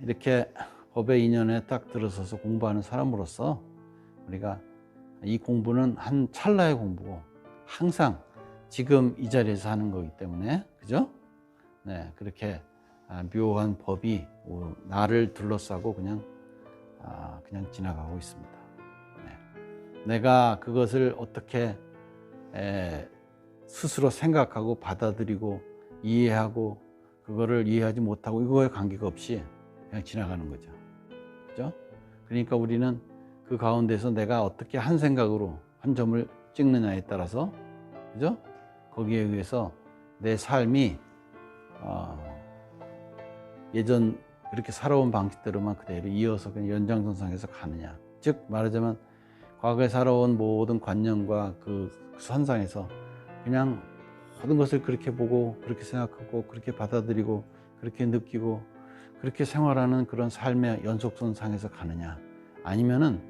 이렇게 법의 인연에 딱 들어서서 공부하는 사람으로서 우리가 이 공부는 한 찰나의 공부고 항상 지금 이 자리에서 하는 거기 때문에, 그죠? 네, 그렇게 묘한 법이 나를 둘러싸고 그냥 지나가고 있습니다. 네. 내가 그것을 어떻게 스스로 생각하고 받아들이고 이해하고 그거를 이해하지 못하고 이거에 관계가 없이 그냥 지나가는 거죠. 그죠? 그러니까 우리는 그 가운데서 내가 어떻게 한 생각으로 한 점을 찍느냐에 따라서, 그죠? 거기에 의해서 내 삶이 예전 그렇게 살아온 방식대로만 그대로 이어서 그냥 연장선상에서 가느냐, 즉 말하자면 과거에 살아온 모든 관념과 그 선상에서 그냥 모든 것을 그렇게 보고 그렇게 생각하고 그렇게 받아들이고 그렇게 느끼고 그렇게 생활하는 그런 삶의 연속선상에서 가느냐, 아니면은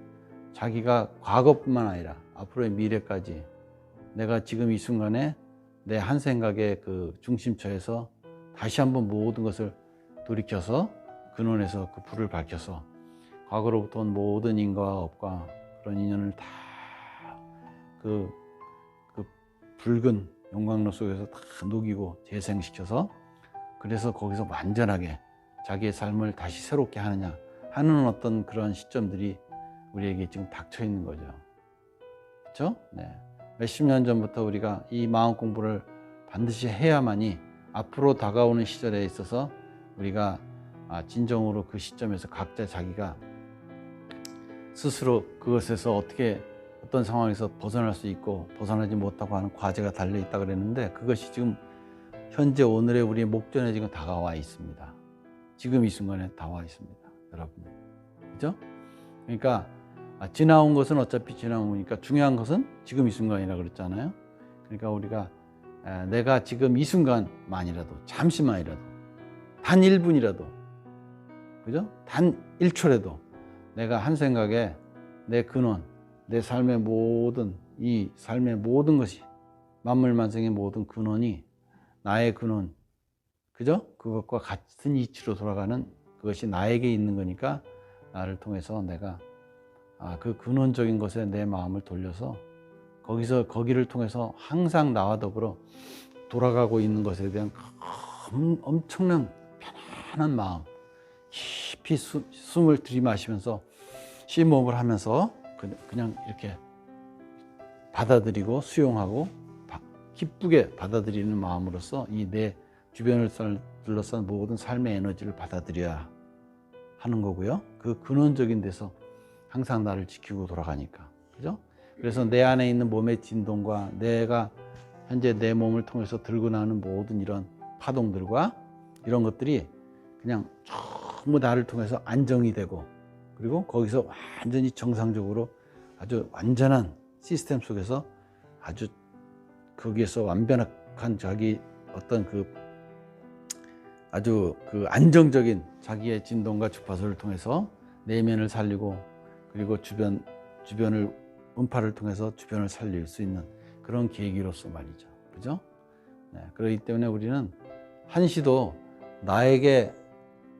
자기가 과거뿐만 아니라 앞으로의 미래까지 내가 지금 이 순간에 내 한 생각의 그 중심처에서 다시 한번 모든 것을 돌이켜서 근원에서 그 불을 밝혀서 과거로부터 온 모든 인과 업과 그런 인연을 다 그 붉은 용광로 속에서 다 녹이고 재생시켜서, 그래서 거기서 완전하게 자기의 삶을 다시 새롭게 하느냐 하는 어떤 그런 시점들이 우리에게 지금 닥쳐 있는 거죠. 그렇죠? 네. 몇십 년 전부터 우리가 이 마음 공부를 반드시 해야만이 앞으로 다가오는 시절에 있어서 우리가 진정으로 그 시점에서 각자 자기가 스스로 그것에서 어떻게 어떤 상황에서 벗어날 수 있고 벗어나지 못하고 하는 과제가 달려있다 그랬는데, 그것이 지금 현재 오늘의 우리의 목전에 지금 다가와 있습니다. 지금 이 순간에 다와 있습니다, 여러분. 그죠? 그러니까 지나온 것은 어차피 지나온 거니까 중요한 것은 지금 이 순간이라 그랬잖아요. 그러니까 우리가 내가 지금 이 순간만이라도, 잠시만이라도, 단 1분이라도, 그죠? 단 1초라도 내가 한 생각에 내 근원, 내 삶의 모든, 이 삶의 모든 것이, 만물만성의 모든 근원이 나의 근원, 그죠? 그것과 같은 이치로 돌아가는 그것이 나에게 있는 거니까 나를 통해서 내가 그 근원적인 것에 내 마음을 돌려서 거기를 통해서 항상 나와 더불어 돌아가고 있는 것에 대한 엄청난 편안한 마음, 깊이 숨을 들이마시면서 심호흡을 하면서 그냥 이렇게 받아들이고 수용하고 기쁘게 받아들이는 마음으로써 이 내 주변을 둘러싼 모든 삶의 에너지를 받아들여야 하는 거고요. 그 근원적인 데서 항상 나를 지키고 돌아가니까, 그죠? 그래서 내 안에 있는 몸의 진동과 내가 현재 내 몸을 통해서 들고 나오는 모든 이런 파동들과 이런 것들이 그냥 전부 나를 통해서 안정이 되고, 그리고 거기서 완전히 정상적으로 아주 완전한 시스템 속에서 아주 거기에서 완벽한 자기 어떤 아주 안정적인 자기의 진동과 주파수를 통해서 내면을 살리고, 그리고 주변을 음파를 통해서 주변을 살릴 수 있는 그런 계기로서 말이죠. 그죠? 네, 그렇기 때문에 우리는 한시도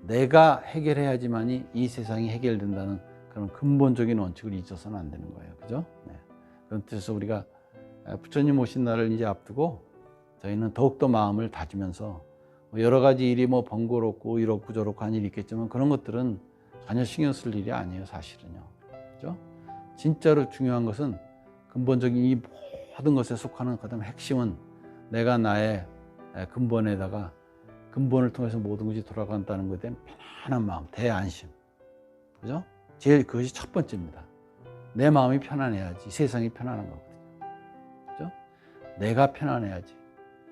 내가 해결해야지만이 이 세상이 해결된다는 그런 근본적인 원칙을 잊어서는 안 되는 거예요. 그죠? 네. 그런 뜻에서 우리가 부처님 오신 날을 이제 앞두고 저희는 더욱더 마음을 다지면서 여러 가지 일이 번거롭고 이렇고 저렇고 한 일이 있겠지만 그런 것들은 전혀 신경 쓸 일이 아니에요, 사실은요. 그죠? 진짜로 중요한 것은 근본적인 이 모든 것에 속하는 가장 핵심은 내가 나의 근본에다가 근본을 통해서 모든 것이 돌아간다는 것에 대한 편안한 마음, 대안심. 그죠? 그것이 첫 번째입니다. 내 마음이 편안해야지 세상이 편안한 거거든요. 그죠? 내가 편안해야지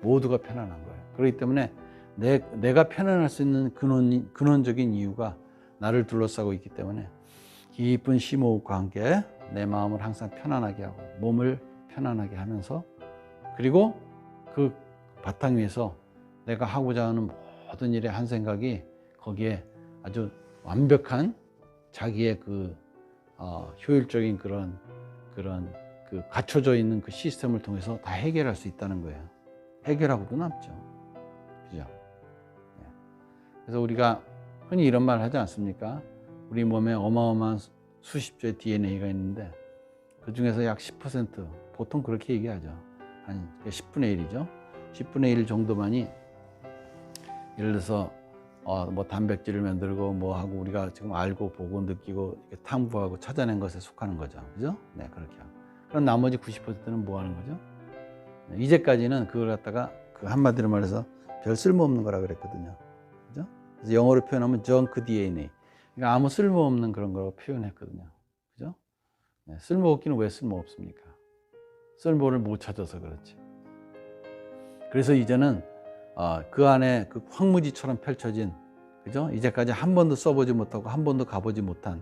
모두가 편안한 거예요. 그렇기 때문에 내가 편안할 수 있는 근원적인 이유가 나를 둘러싸고 있기 때문에 깊은 심호흡과 함께 내 마음을 항상 편안하게 하고 몸을 편안하게 하면서, 그리고 그 바탕 위에서 내가 하고자 하는 모든 일의 한 생각이 거기에 아주 완벽한 자기의 효율적인 그런 갖춰져 있는 그 시스템을 통해서 다 해결할 수 있다는 거예요. 해결하고도 남죠. 그죠? 그래서 우리가 흔히 이런 말 하지 않습니까? 우리 몸에 어마어마한 수십 조의 DNA가 있는데 그 중에서 약 10%, 보통 그렇게 얘기하죠. 한 10분의 1이죠. 10분의 1 정도만이 예를 들어서 뭐 단백질을 만들고 뭐 하고 우리가 지금 알고 보고 느끼고 이렇게 탐구하고 찾아낸 것에 속하는 거죠. 그죠? 네, 그렇게 하고. 그럼 나머지 90%는 뭐 하는 거죠? 네, 이제까지는 그걸 갖다가 그 한마디로 말해서 별 쓸모없는 거라 그랬거든요. 그죠? 그래서 영어로 표현하면 junk DNA. 그러니까 아무 쓸모없는 그런 거라고 표현했거든요. 그죠? 네, 쓸모없기는 왜 쓸모없습니까? 쓸모를 못 찾아서 그렇지. 그래서 이제는 그 안에 그 황무지처럼 펼쳐진, 그죠? 이제까지 한 번도 써보지 못하고 한 번도 가보지 못한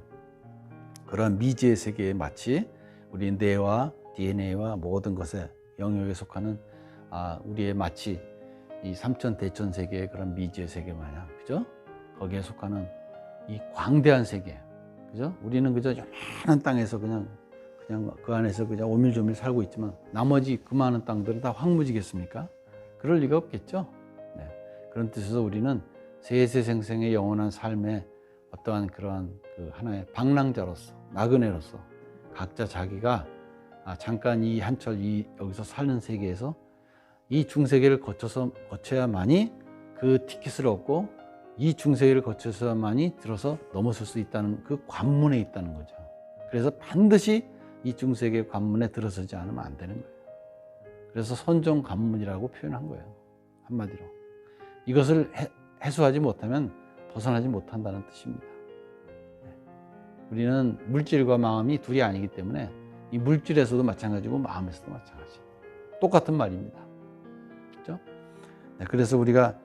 그런 미지의 세계에 마치 우리 뇌와 DNA와 모든 것에 영역에 속하는 우리의 마치 이 삼천 대천 세계의 그런 미지의 세계 마냥, 그죠? 거기에 속하는 이 광대한 세계, 그죠? 우리는 그저 요만한 땅에서 그냥 그 안에서 그냥 오밀조밀 살고 있지만 나머지 그 많은 땅들은 다 황무지겠습니까? 그럴 리가 없겠죠. 네. 그런 뜻에서 우리는 세세생생의 영원한 삶의 어떠한 그러한 그 하나의 방랑자로서, 나그네로서 각자 자기가 잠깐 이 한철 여기서 사는 세계에서 이 중세계를 거쳐야만이 그 티켓을 얻고 이 중세계를 거쳐서만이 들어서 넘어설 수 있다는 그 관문에 있다는 거죠. 그래서 반드시 이 중세계 관문에 들어서지 않으면 안 되는 거예요. 그래서 선종 관문이라고 표현한 거예요. 한마디로. 이것을 해소하지 못하면 벗어나지 못한다는 뜻입니다. 우리는 물질과 마음이 둘이 아니기 때문에 이 물질에서도 마찬가지고 마음에서도 마찬가지. 똑같은 말입니다. 그렇죠? 네, 그래서 우리가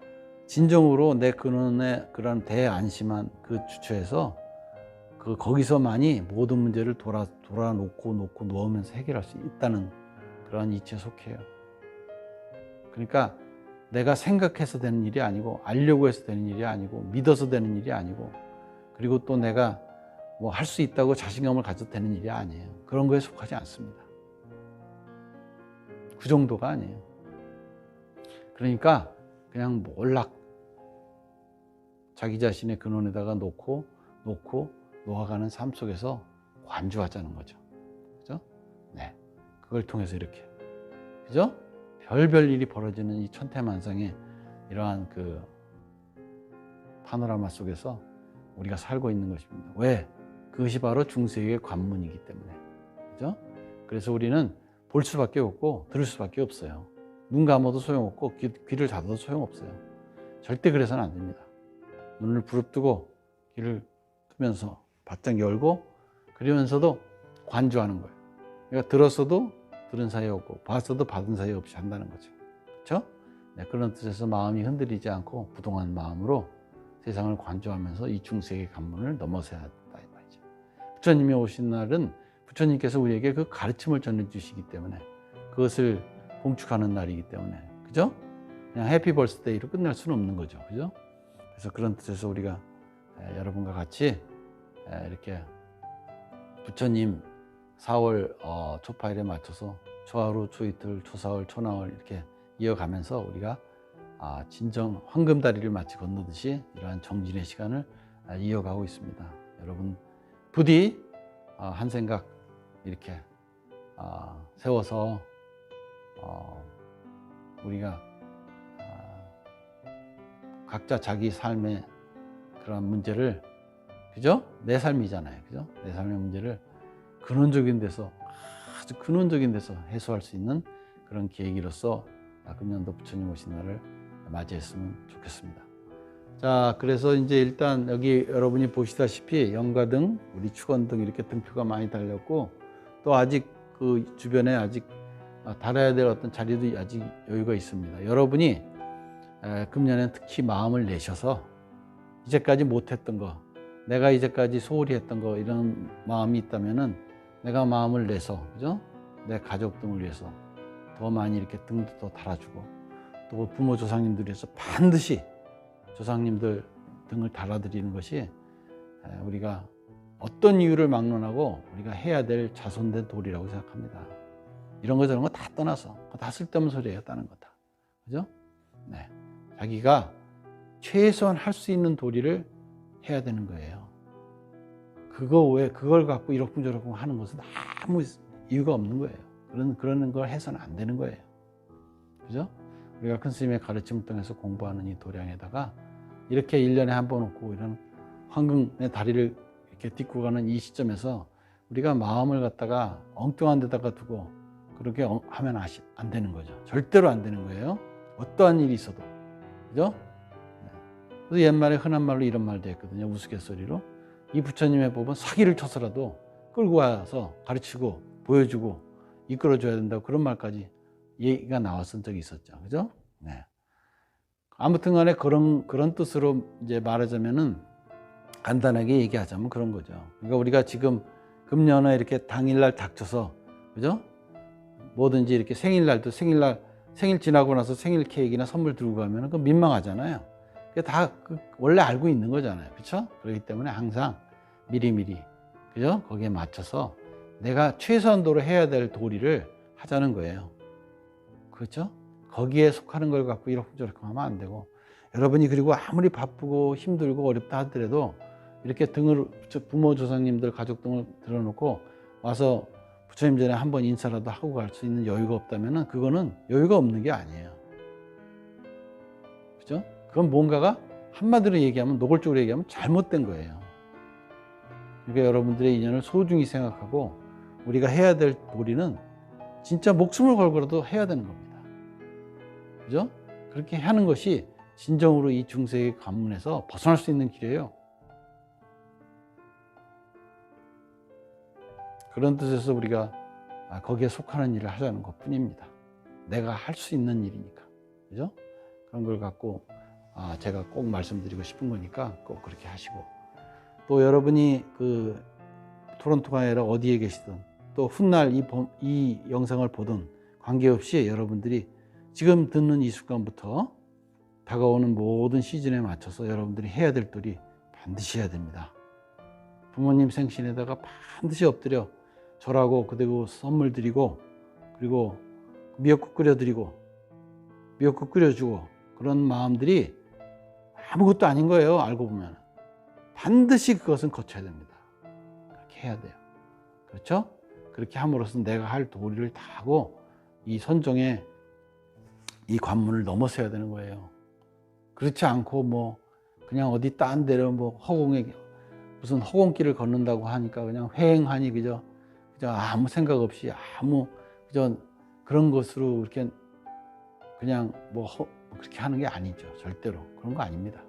진정으로 내 근원의 그런 대안심한 그 주처에서 거기서만이 모든 문제를 놓고 놓으면서 해결할 수 있다는 그런 이치에 속해요. 그러니까 내가 생각해서 되는 일이 아니고 알려고 해서 되는 일이 아니고 믿어서 되는 일이 아니고 그리고 또 내가 뭐 할 수 있다고 자신감을 가져도 되는 일이 아니에요. 그런 거에 속하지 않습니다. 그 정도가 아니에요. 그러니까 그냥 몰락 자기 자신의 근원에다가 놓고 놓아가는 삶 속에서 관주하자는 거죠. 그죠? 네. 그걸 통해서 이렇게. 그죠? 별별 일이 벌어지는 이 천태만상의 이러한 그 파노라마 속에서 우리가 살고 있는 것입니다. 왜? 그것이 바로 중세의 관문이기 때문에. 그죠? 그래서 우리는 볼 수밖에 없고 들을 수밖에 없어요. 눈 감아도 소용없고 귀를 닫아도 소용없어요. 절대 그래서는 안 됩니다. 눈을 부릅뜨고 귀를 뜨면서 바짝 열고 그러면서도 관주하는 거예요. 그러니까 들었어도 들은 사이 없고 봤어도 받은 사이 없이 한다는 거죠. 그렇죠? 네, 그런 뜻에서 마음이 흔들리지 않고 부동한 마음으로 세상을 관주하면서 이 중세의 관문을 넘어서야 한다 이 말이죠. 부처님이 오신 날은 부처님께서 우리에게 그 가르침을 전해주시기 때문에 그것을 봉축하는 날이기 때문에 그죠? 그냥 해피 벌스데이로 끝날 수는 없는 거죠. 그죠? 그래서 그런 뜻에서 우리가 여러분과 같이 이렇게 부처님 4월 초파일에 맞춰서 초하루, 초이틀, 초사월, 초나월 이렇게 이어가면서 우리가 진정 황금다리를 마치 건너듯이 이러한 정진의 시간을 이어가고 있습니다. 여러분 부디 한 생각 이렇게 세워서 우리가 각자 자기 삶의 그런 문제를 그죠? 내 삶이잖아요. 그죠? 내 삶의 문제를 근원적인 데서 아주 근원적인 데서 해소할 수 있는 그런 계기로서 금년도 부처님 오신 날을 맞이했으면 좋겠습니다. 자, 그래서 이제 일단 여기 여러분이 보시다시피 영가등, 우리 축원등 이렇게 등표가 많이 달렸고 또 아직 그 주변에 아직 달아야 될 어떤 자리도 아직 여유가 있습니다. 여러분이 금년엔 특히 마음을 내셔서 이제까지 못했던 거, 내가 이제까지 소홀히 했던 거 이런 마음이 있다면은 내가 마음을 내서 그죠? 내 가족 등을 위해서 더 많이 이렇게 등도 더 달아주고 또 부모 조상님들 위해서 반드시 조상님들 등을 달아드리는 것이 우리가 어떤 이유를 막론하고 우리가 해야 될 자손된 도리라고 생각합니다. 이런 거 저런 거 다 떠나서 다 쓸데없는 소리예요. 다른 거 다. 그죠? 네. 자기가 최소한 할 수 있는 도리를 해야 되는 거예요. 그걸 갖고 이러쿵저러쿵 하는 것은 아무 이유가 없는 거예요. 그런 걸 해서는 안 되는 거예요. 그죠? 우리가 큰 스님의 가르침을 통해서 공부하는 이 도량에다가 이렇게 1년에 한 번 오고 이런 황금의 다리를 이렇게 딛고 가는 이 시점에서 우리가 마음을 갖다가 엉뚱한 데다가 두고 그렇게 하면 안 되는 거죠. 절대로 안 되는 거예요. 어떠한 일이 있어도. 그죠? 그래서 옛말에 흔한 말로 이런 말도 했거든요. 우스갯소리로. 이 부처님의 법은 사기를 쳐서라도 끌고 와서 가르치고 보여주고 이끌어줘야 된다고 그런 말까지 얘기가 나왔던 적이 있었죠. 그죠? 네. 아무튼 간에 그런 뜻으로 이제 말하자면은 간단하게 얘기하자면 그런 거죠. 그러니까 우리가 지금 금년에 이렇게 당일날 닥쳐서, 그죠? 뭐든지 이렇게 생일 지나고 나서 생일 케이크나 선물 들고 가면 그 민망하잖아요. 그게 다 원래 알고 있는 거잖아요. 그렇죠? 그렇기 때문에 항상 미리미리, 그죠? 거기에 맞춰서 내가 최선도로 해야 될 도리를 하자는 거예요. 그렇죠? 거기에 속하는 걸 갖고 이러쿵저러쿵 하면 안 되고, 여러분이 그리고 아무리 바쁘고 힘들고 어렵다 하더라도 이렇게 부모 조상님들 가족 등을 들어놓고 와서 부처님 전에 한번 인사라도 하고 갈 수 있는 여유가 없다면 그거는 여유가 없는 게 아니에요. 그죠? 그건 뭔가가 한마디로 얘기하면, 노골적으로 얘기하면 잘못된 거예요. 그러니까 여러분들의 인연을 소중히 생각하고 우리가 해야 될 도리는 진짜 목숨을 걸고라도 해야 되는 겁니다. 그죠? 그렇게 하는 것이 진정으로 이 중세의 관문에서 벗어날 수 있는 길이에요. 그런 뜻에서 우리가 거기에 속하는 일을 하자는 것 뿐입니다. 내가 할 수 있는 일이니까. 그죠? 그런 걸 갖고 제가 꼭 말씀드리고 싶은 거니까 꼭 그렇게 하시고, 또 여러분이 그 토론토가 아니라 어디에 계시든 또 훗날 이 영상을 보든 관계없이 여러분들이 지금 듣는 이 순간부터 다가오는 모든 시즌에 맞춰서 여러분들이 해야 될 도리 반드시 해야 됩니다. 부모님 생신에다가 반드시 엎드려 절하고 그대로 선물 드리고, 그리고 미역국 끓여드리고 미역국 끓여주고, 그런 마음들이 아무것도 아닌 거예요. 알고 보면 반드시 그것은 거쳐야 됩니다. 그렇게 해야 돼요. 그렇죠? 그렇게 함으로써 내가 할 도리를 다 하고 이 선종의 이 관문을 넘어서야 되는 거예요. 그렇지 않고 뭐 그냥 어디 딴 데로 뭐 무슨 허공길을 걷는다고 하니까 그냥 휑하니 그저 아무 생각 없이 그저 그런 것으로 이렇게 그냥 그렇게 하는 게 아니죠. 절대로 그런 거 아닙니다.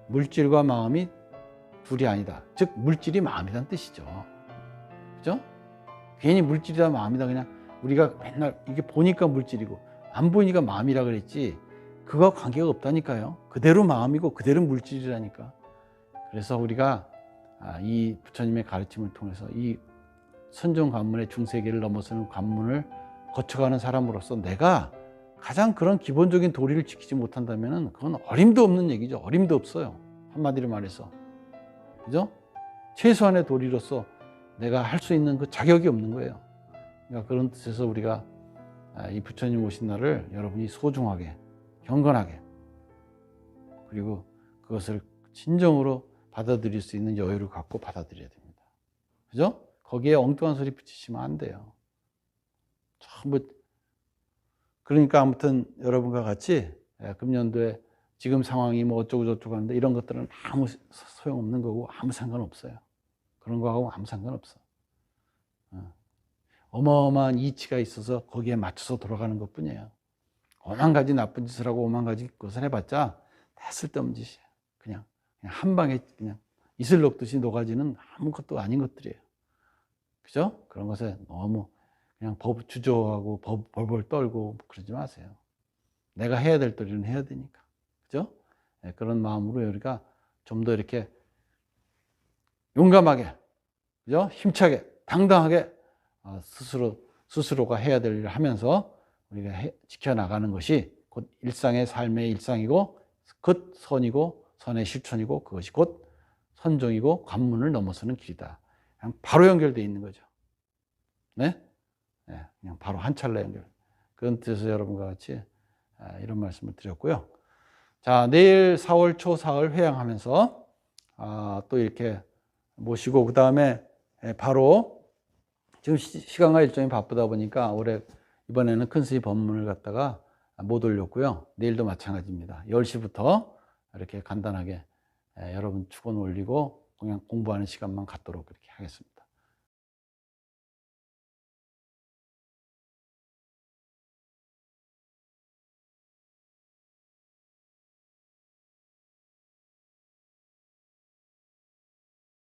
물질과 마음이 둘이 아니다. 즉 물질이 마음이란 뜻이죠. 그죠? 괜히 물질이다 마음이다 그냥 우리가 맨날 이게 보니까 물질이고 안 보이니까 마음이라 그랬지, 그거와 관계가 없다니까요. 그대로 마음이고 그대로 물질이라니까. 그래서 우리가 이 부처님의 가르침을 통해서 이 선종 관문의 중세계를 넘어서는 관문을 거쳐가는 사람으로서 내가 가장 그런 기본적인 도리를 지키지 못한다면 그건 어림도 없는 얘기죠. 어림도 없어요. 한마디로 말해서. 그죠? 최소한의 도리로서 내가 할 수 있는 그 자격이 없는 거예요. 그러니까 그런 뜻에서 우리가 이 부처님 오신 날을 여러분이 소중하게, 경건하게, 그리고 그것을 진정으로 받아들일 수 있는 여유를 갖고 받아들여야 됩니다. 그죠? 거기에 엉뚱한 소리 붙이시면 안 돼요. 전부. 그러니까 아무튼 여러분과 같이 금년도에 지금 상황이 뭐 어쩌고 저쩌고 하는데 이런 것들은 아무 소용없는 거고 아무 상관없어요. 그런 거하고 아무 상관없어. 어마어마한 이치가 있어서 거기에 맞춰서 돌아가는 것 뿐이에요. 오만 가지 나쁜 짓을 하고 오만 가지 것을 해봤자 다 쓸데없는 짓이에요. 그냥 한 방에 그냥 이슬 녹듯이 녹아지는 아무것도 아닌 것들이에요. 그죠? 그런 것에 너무 그냥 주저하고 벌벌 떨고 그러지 마세요. 내가 해야 될 도리는 해야 되니까. 그죠? 네, 그런 마음으로 우리가 좀 더 이렇게 용감하게, 그죠? 힘차게, 당당하게 스스로가 해야 될 일을 하면서 우리가 지켜나가는 것이 곧 일상의 삶의 일상이고, 곧 선이고, 선의 실천이고, 그것이 곧 선종이고 관문을 넘어서는 길이다. 그냥 바로 연결되어 있는 거죠. 네? 네, 그냥 바로 한 찰나 연결. 그런 뜻에서 여러분과 같이 이런 말씀을 드렸고요. 자, 내일 4월 초 사흘 회양하면서 또 이렇게 모시고 그 다음에 바로 지금 시간과 일정이 바쁘다 보니까 이번에는 큰 스님 법문을 갖다가 못 올렸고요. 내일도 마찬가지입니다. 10시부터 이렇게 간단하게 여러분 축원 올리고 그냥 공부하는 시간만 갖도록 그렇게 하겠습니다.